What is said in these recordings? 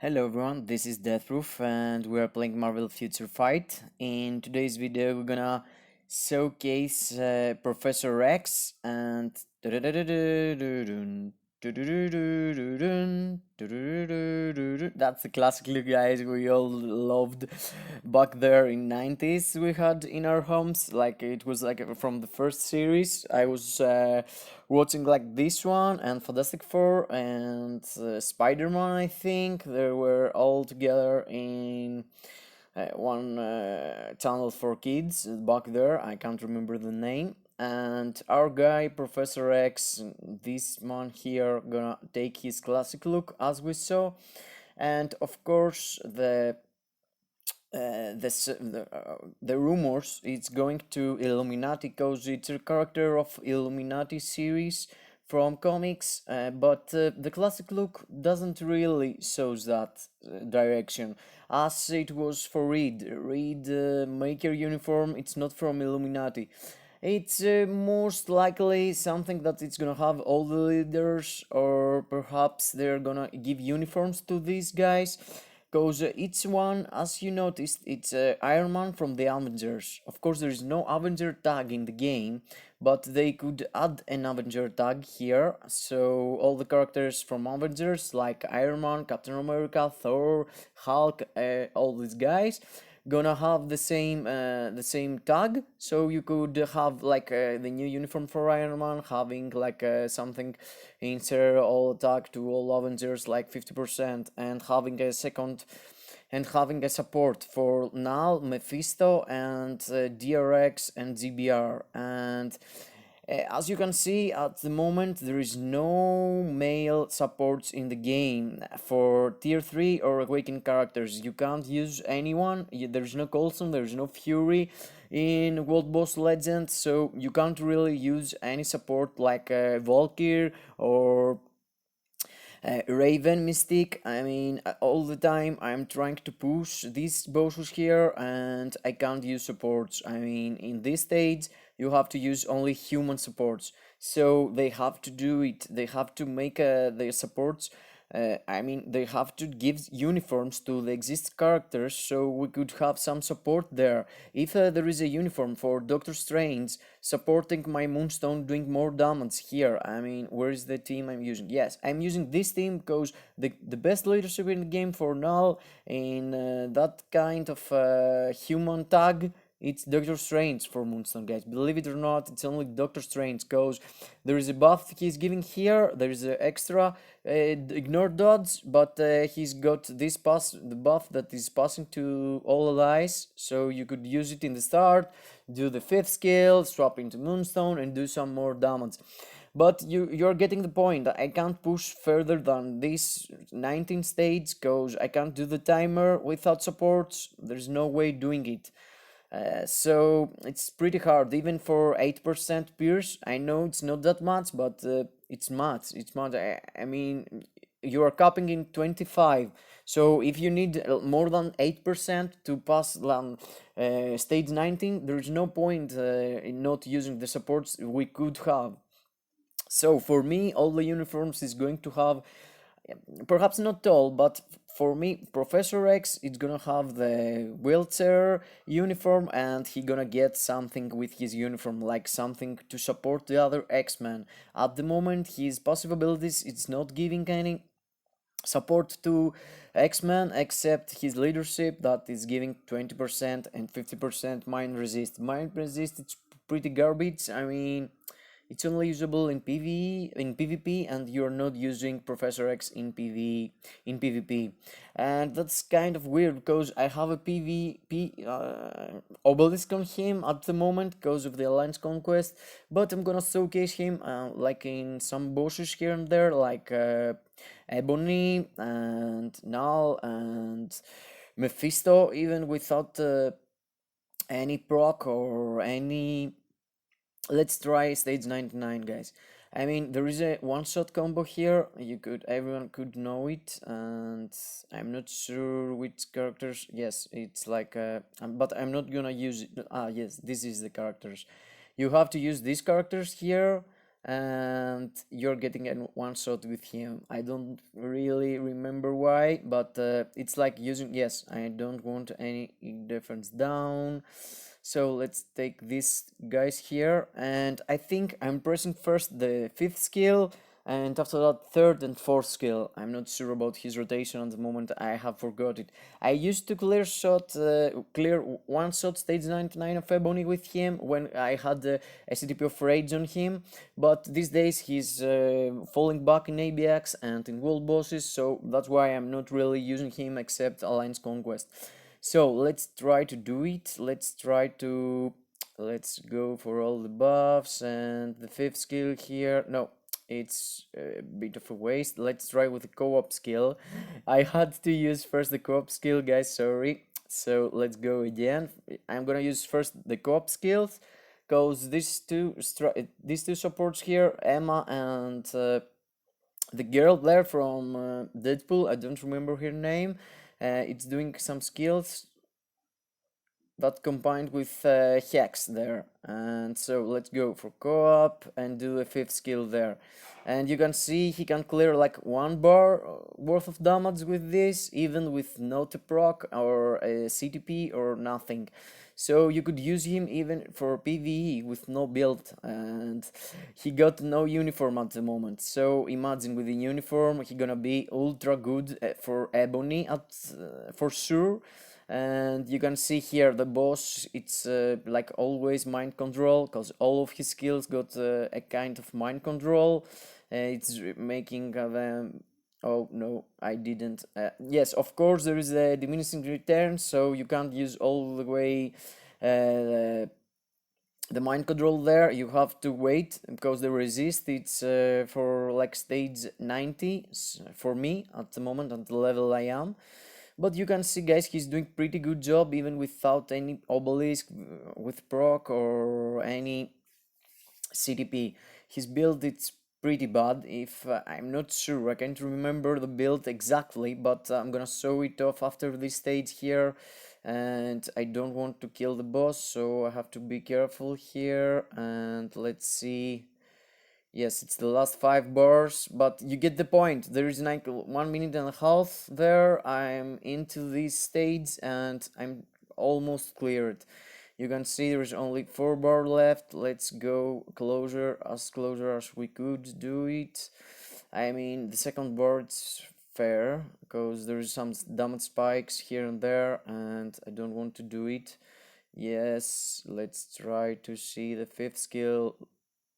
Hello everyone, this is Deathproof and we are playing Marvel Future Fight. In today's video we're gonna showcase Professor X and that's the classic look, guys, we all loved back there in 90s. We had in our homes, like it was like from the first series. I was watching like this one and Fantastic Four and Spider-Man. I think they were all together in one channel for kids back there. I can't remember the name. And our guy Professor X, this man here, gonna take his classic look as we saw, and of course the rumors it's going to Illuminati because it's a character of Illuminati series from comics, but the classic look doesn't really shows that direction as it was for Reed maker uniform. It's not from Illuminati. It's most likely something that it's gonna have all the leaders, or perhaps they're gonna give uniforms to these guys. Because each one, as you noticed, it's Iron Man from the Avengers. Of course, there is no Avenger tag in the game, but they could add an Avenger tag here. So all the characters from Avengers, like Iron Man, Captain America, Thor, Hulk, all these guys, gonna have the same tag. So you could have like the new uniform for Iron Man having like something insert all attack to all Avengers like 50%, and having a second and having a support for Knull, Mephisto, and DRX and ZBR. And as you can see, at the moment there is no male supports in the game for tier 3 or awakened characters. You can't use anyone. There's no Coulson, there's no Fury in World Boss Legend, so you can't really use any support like Valkyr or Raven, Mystic. I mean, all the time I'm trying to push these bosses here and I can't use supports. I mean, in this stage you have to use only human supports, so they have to do it. They have to make their supports, I mean, they have to give uniforms to the existing characters, so we could have some support there. If there is a uniform for Doctor Strange supporting my Moonstone doing more damage here, I mean, where is the team I'm using? Yes, I'm using this team because the best leadership in the game for now in that kind of human tag, it's Doctor Strange for Moonstone, guys. Believe it or not, it's only Doctor Strange, because there is a buff he's giving here, there is an extra ignore dodge, but he's got this the buff that is passing to all allies, so you could use it in the start, do the 5th skill, swap into Moonstone, and do some more damage. But you're getting the point. I can't push further than this 19 stage because I can't do the timer without supports. There's no way doing it. So it's pretty hard, even for 8% Pierce. I know it's not that much, but it's much. It's much. I mean, you are capping in 25. So if you need more than 8% to pass stage 19, there's no point in not using the supports we could have. So for me, all the uniforms is going to have, perhaps not all, but for me, Professor X, it's gonna have the wheelchair uniform, and he gonna get something with his uniform, like something to support the other X-Men. At the moment, his passive abilities, it's not giving any support to X-Men except his leadership that is giving 20% and 50% mind resist. Mind resist, it's pretty garbage. I mean, it's only usable in PvE, in PvP, and you're not using Professor X in PvP, and that's kind of weird because I have a PvP obelisk on him at the moment because of the Alliance Conquest, but I'm gonna showcase him like in some bosses here and there, like Ebony and Knull and Mephisto, even without any proc or any. Let's try stage 99, guys. I mean, there is a one-shot combo here. Everyone could know it, and I'm not sure which characters. Yes, it's like but I'm not gonna use it. Ah, yes, this is the characters. You have to use these characters here, and you're getting a one shot with him. I don't really remember why, but it's like using, yes, I don't want any defense down. So let's take these guys here, and I think I'm pressing first the fifth skill, and after that third and fourth skill. I'm not sure about his rotation at the moment, I have forgot it. I used to clear one shot stage 99 of Ebony with him when I had a CTP of Rage on him, but these days he's falling back in ABX and in world bosses, so that's why I'm not really using him except Alliance Conquest. So let's try to do it. Let's go for all the buffs and the fifth skill here. No, it's a bit of a waste. Let's try with the co-op skill. I had to use first the co-op skill, guys, sorry. So let's go again. I'm gonna use first the co-op skills, because these two supports here, Emma and the girl there from Deadpool, I don't remember her name. It's doing some skills that combined with Hex there. And so let's go for co-op and do a fifth skill there. And you can see he can clear like 1 bar worth of damage with this, even with no proc or a CTP or nothing. So you could use him even for PvE with no build, and he got no uniform at the moment. So imagine with the uniform he gonna be ultra good for Ebony for sure. And you can see here the boss, it's like always mind control, because all of his skills got a kind of mind control. It's making them. Oh no, I didn't. Yes, of course there is a diminishing return, so you can't use all the way the mind control there. You have to wait, because the resist it's for like stage 90 for me at the moment, at the level I am. But you can see, guys, he's doing pretty good job even without any obelisk with proc or any CTP. His build it's pretty bad. If I'm not sure, I can't remember the build exactly, but I'm gonna show it off after this stage here. And I don't want to kill the boss, so I have to be careful here. And let's see. Yes, it's the last 5 bars, but you get the point. There is like 1 minute and a half there. I'm into this stage and I'm almost cleared. You can see there's only 4 bar left. Let's go closer as we could do it. I mean, the second bar it's fair, because there's some damage spikes here and there, and I don't want to do it. Yes, let's try to see the fifth skill.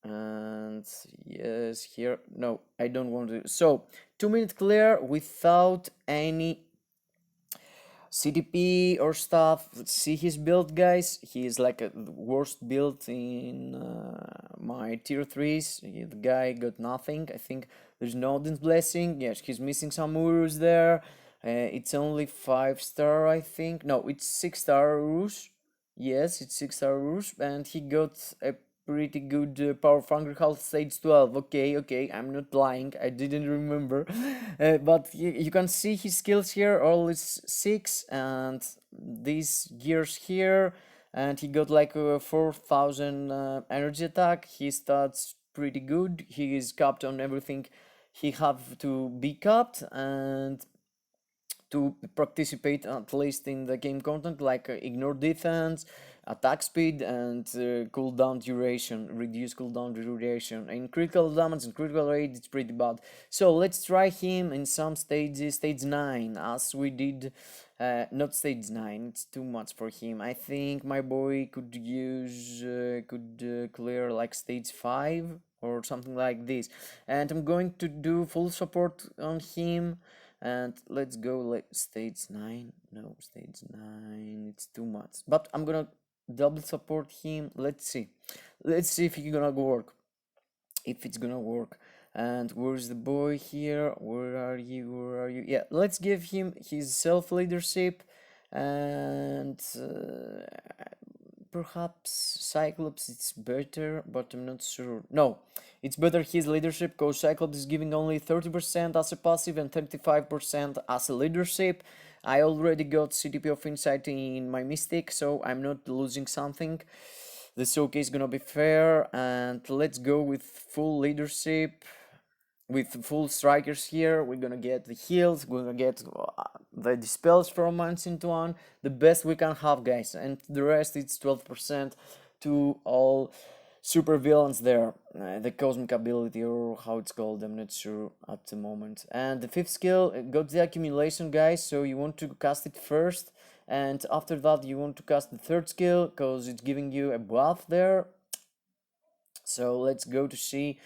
And yes, here, no, I don't want to. So 2 minute clear without any CTP or stuff. Let's see his build, guys. He is like a worst build in my tier 3s. The guy got nothing. I think there's no Odin's Blessing. Yes, he's missing some Urus there. It's only 5-star, I think. No, it's 6-star Urus. Yes, it's 6-star Urus, and he got a pretty good power of Hunger Health stage 12. Okay, I'm not lying, I didn't remember. But you can see his skills here, all is 6, and these gears here, and he got like a 4000 energy attack. His stats pretty good, he is capped on everything he have to be capped, and to participate at least in the game content, like ignore defense, attack speed, and cooldown duration, reduce cooldown duration. In critical damage and critical rate it's pretty bad. So let's try him in some stages. Stage 9, as we did. Not stage 9, it's too much for him. I think my boy could use clear like stage 5 or something like this, and I'm going to do full support on him. And let's go like stage 9. No, stage 9, it's too much, but I'm gonna double support him. Let's see if it's gonna work, if it's gonna work. And where's the boy here? Where are you? Yeah, let's give him his self leadership, and perhaps Cyclops it's better, but I'm not sure. No, it's better his leadership, because Cyclops is giving only 30% as a passive and 35% as a leadership. I already got CTP of Insight in my Mystic, so I'm not losing something. the showcase gonna be fair, and let's go with full leadership, with full strikers here. We're gonna get the heals, we're gonna get the dispels from Ancient One, the best we can have, guys, and the rest it's 12% to all super villains there, the cosmic ability or how it's called, I'm not sure at the moment. And the fifth skill got the accumulation, guys, so you want to cast it first, and after that you want to cast the third skill because it's giving you a buff there. So let's go to see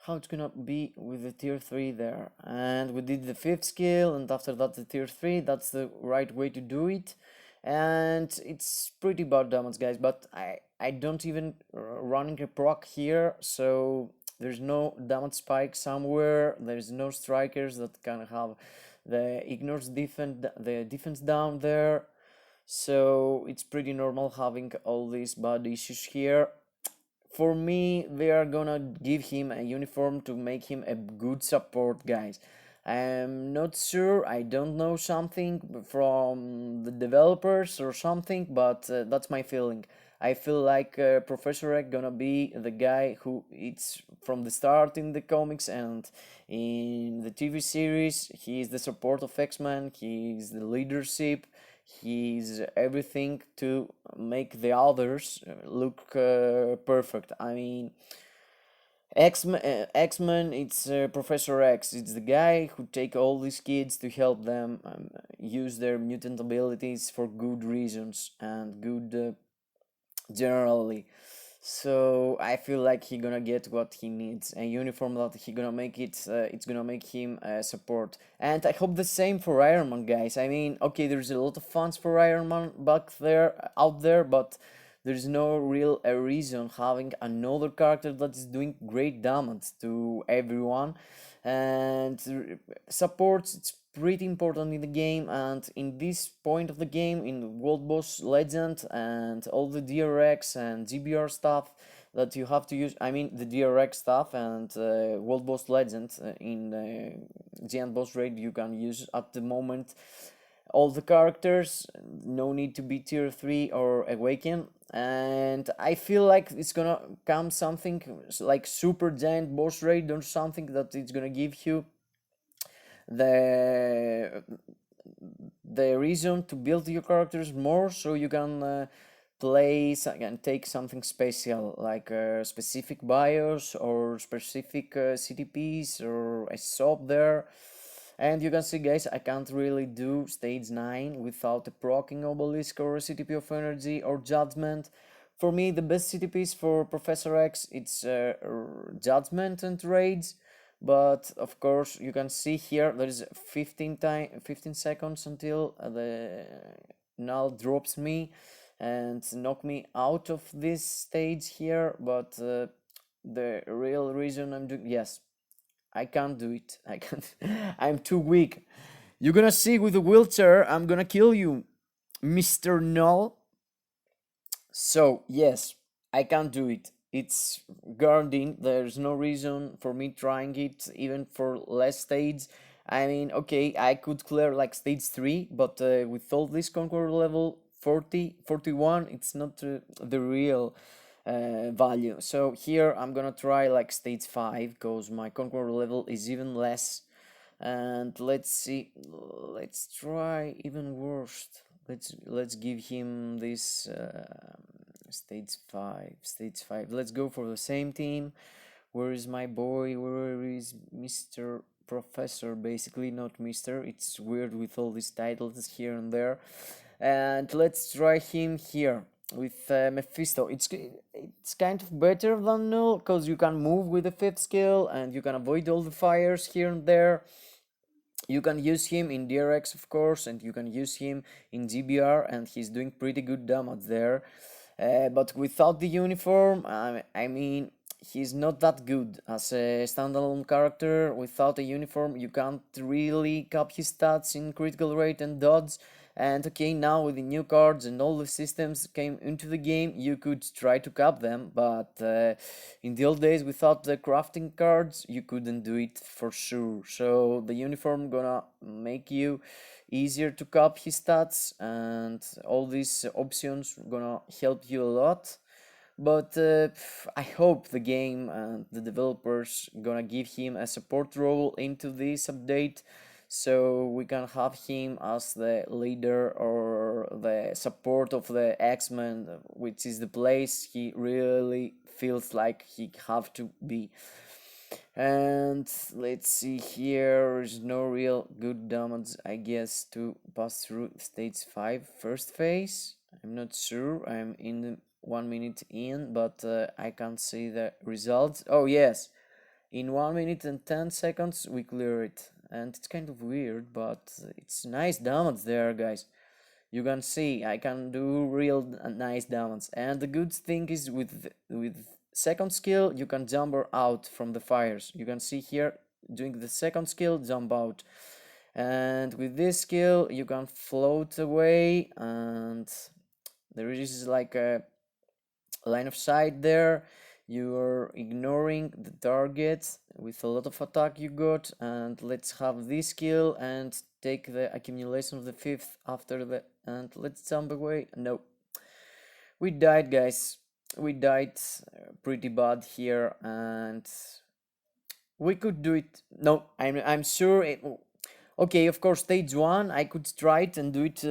how it's gonna be with the tier 3 there. And we did the fifth skill, and after that the tier 3. That's the right way to do it. And it's pretty bad damage, guys, but I don't even running a proc here, so there's no damage spike somewhere. There's no strikers that can have the ignores the defense down there, so it's pretty normal having all these bad issues here. For me, they are gonna give him a uniform to make him a good support, guys. I'm not sure, I don't know something from the developers or something, but that's my feeling. I feel like Professor X gonna be the guy who it's from the start in the comics and in the TV series. He is the support of X-Men, he is the leadership, he's everything to make the others look perfect. I mean, X-Men, it's Professor X. It's the guy who take all these kids to help them use their mutant abilities for good reasons and good generally. So I feel like he gonna get what he needs, a uniform that he gonna make it. It's gonna make him support, and I hope the same for Iron Man, guys. I mean, okay, there's a lot of fans for Iron Man back there, out there, but there's no real reason having another character that is doing great damage to everyone, and supports. It's pretty important in the game, and in this point of the game, in World Boss Legend and all the DRX and GBR stuff that you have to use, I mean the DRX stuff and World Boss Legend in Giant Boss Raid you can use at the moment all the characters, no need to be tier 3 or awaken. And I feel like it's gonna come something like Super Giant Boss Raid or something that it's gonna give you the reason to build your characters more, so you can play and take something special like specific bios or specific Ctp'S or a shop there. And you can see, guys, I can't really do stage 9 without a proccing obelisk or a Ctp of energy or judgment. For me, the best Ctp's for Professor X, it's judgment and raids. But of course, you can see here there is 15 seconds until the Knull drops me and knock me out of this stage here. But the real reason I'm doing, yes, I can't do it. I can't. I'm too weak. You're gonna see with the wheelchair. I'm gonna kill you, Mr. Knull. So yes, I can't do it. It's guarding. There's no reason for me trying it even for less stage. I mean, okay, I could clear like stage 3, but with all this conqueror level 40, 41, it's not the real value. So here I'm gonna try like stage 5 because my conqueror level is even less. And let's see, let's try even worse. Let's give him this stage 5. Let's go for the same team. Where is my boy? Where is Mr. Professor? Basically not Mr. It's weird with all these titles here and there. And let's try him here with Mephisto. It's kind of better than Knull because you can move with the fifth skill and you can avoid all the fires here and there. You can use him in DRX, of course, and you can use him in GBR, and he's doing pretty good damage there. But without the uniform, I mean, he's not that good as a standalone character. Without a uniform, you can't really cap his stats in critical rate and dodge. And okay, now with the new cards and all the systems came into the game, you could try to cap them, but in the old days without the crafting cards, you couldn't do it for sure. So the uniform gonna make you easier to cap his stats, and all these options gonna help you a lot. But I hope the game and the developers gonna give him a support role into this update, so we can have him as the leader or the support of the X-Men, which is the place he really feels like he have to be. And let's see here, there's no real good damage, I guess, to pass through stage 5 first phase. I'm not sure, I'm in the 1 minute in, but I can't see the results. Oh yes, in 1 minute and 10 seconds we clear it, and it's kind of weird, but it's nice damage there, guys. You can see I can do real nice damage, and the good thing is with second skill you can jump out from the fires. You can see here, doing the second skill, jump out, and with this skill you can float away, and there is like a line of sight there. You're ignoring the target with a lot of attack you got, and let's have this skill and take the accumulation of the fifth after the, and let's jump away. No, we died, guys. We died pretty bad here, and we could do it. No, I'm sure it. Okay, of course, stage 1 I could try it and do it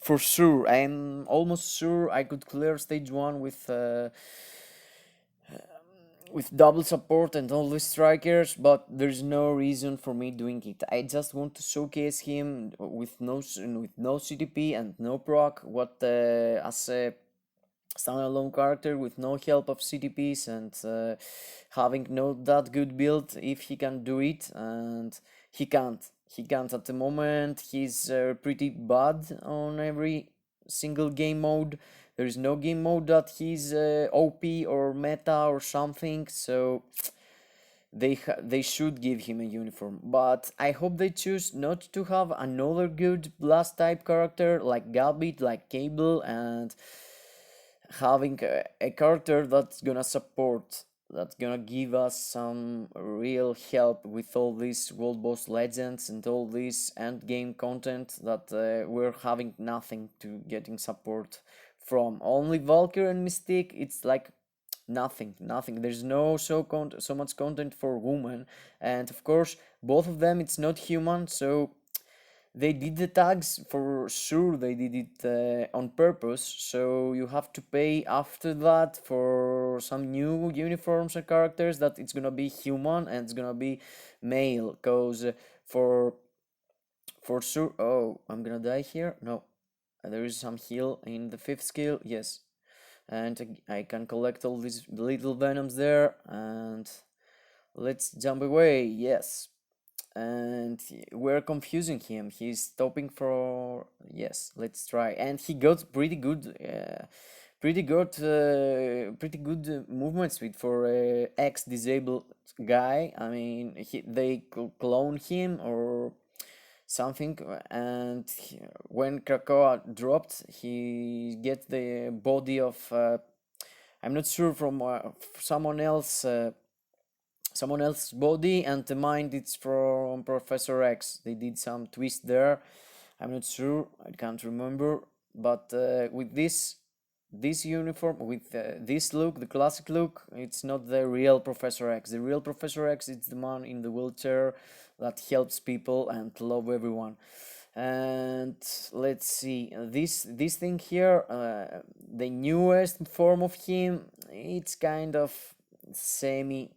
for sure. I'm almost sure I could clear stage 1 with double support and all the strikers, but there's no reason for me doing it. I just want to showcase him with no CTP and no proc, what as a standalone character with no help of CTPs, and having not that good build, if he can do it, and he can't. He can't at the moment. He's pretty bad on every single game mode. There is no game mode that he's OP or meta or something, so they should give him a uniform. But I hope they choose not to have another good blast type character like Gambit, like Cable, and having a character that's gonna support, that's gonna give us some real help with all these world boss legends and all this end game content that we're having nothing to getting support from. Only Valkyrie and Mystique, it's like nothing. There's no so much content for women, and of course both of them it's not human, so they did the tags for sure. They did it on purpose, so you have to pay after that for some new uniforms and characters that it's gonna be human and it's gonna be male, cause for sure. Oh, I'm gonna die here. No, there is some heal in the fifth skill. Yes, and I can collect all these little venoms there, and let's jump away. Yes, and we're confusing him. He's stopping for, yes, let's try, and he got pretty good movement speed for a ex disabled guy. I mean, they clone him or something, and when Krakoa dropped, he get the body of I'm not sure, from someone else, someone else's body, and the mind it's from Professor X. They did some twist there. I'm not sure, I can't remember, but with this uniform, with this look, the classic look, it's not the real Professor X. The real Professor X, it's the man in the wheelchair that helps people and love everyone. And let's see, this thing here, the newest form of him, it's kind of semi,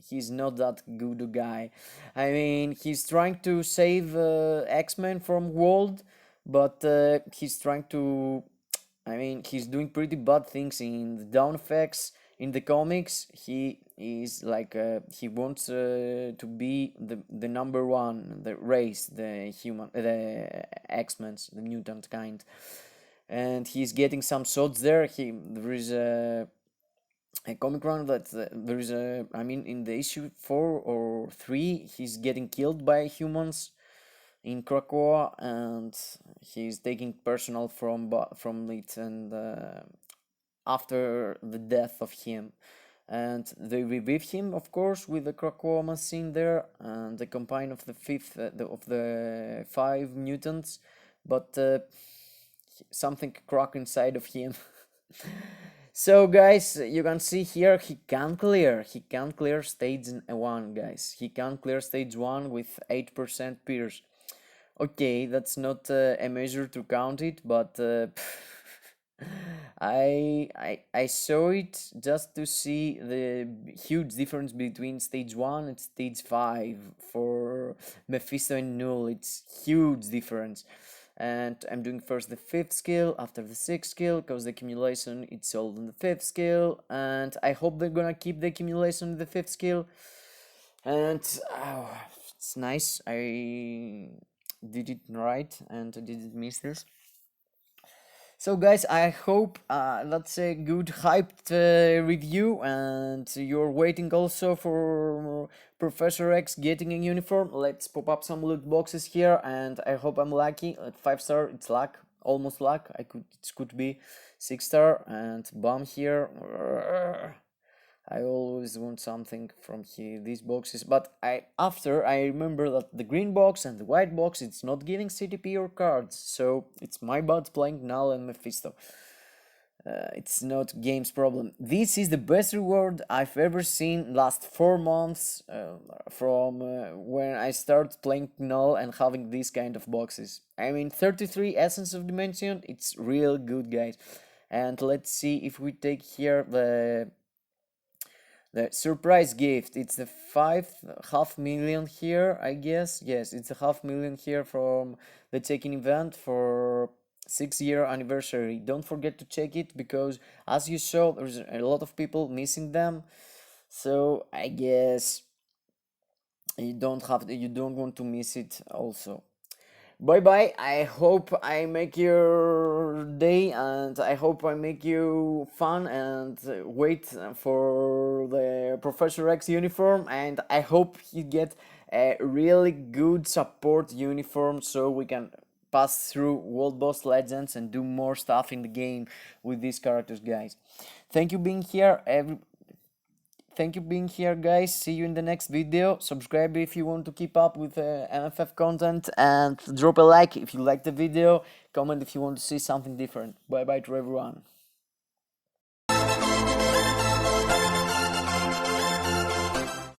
he's not that good a guy. I mean, he's trying to save X-Men from World, but he's trying to, I mean, he's doing pretty bad things in the down effects. In the comics, he is like he wants to be the number one, the race, the human, the X-Men's, the mutant kind, and he's getting some shots there. There is a comic run that there is a, I mean, in the issue 4 or 3, he's getting killed by humans in Krakoa, and he's taking personal from it, and after the death of him, and they revive him, of course, with the Krakoa machine there, and the combine of the fifth of the 5 mutants, but something cracked inside of him. So guys, you can see here he can't clear stage 1, guys. He can't clear stage 1 with 8% pierce. Okay, that's not a measure to count it, but I saw it just to see the huge difference between stage 1 and stage 5 for Mephisto and Knull. It's huge difference. And I'm doing first the 5th skill, after the 6th skill, because the accumulation it's all on the 5th skill, and I hope they're gonna keep the accumulation in the 5th skill. And it's nice, I did it right and I didn't miss this. So guys, I hope that's a good hyped review, and you're waiting also for Professor X getting a uniform. Let's pop up some loot boxes here, and I hope I'm lucky. At 5-star, it's luck, almost luck. It could be 6-star, and bomb here. I always want something from here, these boxes, but after I remember that the green box and the white box, it's not giving CTP or cards, so it's my bad playing Knull and Mephisto. It's not game's problem. This is the best reward I've ever seen last 4 months from when I started playing Knull and having these kind of boxes. I mean, 33 Essence of Dimension, it's real good, guys. And let's see if we take here the surprise gift. It's the 5.5 million here, I guess. Yes, it's a 500,000 here from the check-in event for 6-year anniversary. Don't forget to check it, because as you saw, there's a lot of people missing them. So I guess you don't want to miss it also. Bye bye. I hope I make your day, and I hope I make you fun and wait for the Professor X uniform, and I hope you get a really good support uniform so we can pass through World Boss Legends and do more stuff in the game with these characters, guys. Thank you being here, Thank you being here, guys. See you in the next video. Subscribe if you want to keep up with MFF content, and drop a like if you like the video. Comment if you want to see something different. Bye bye to everyone.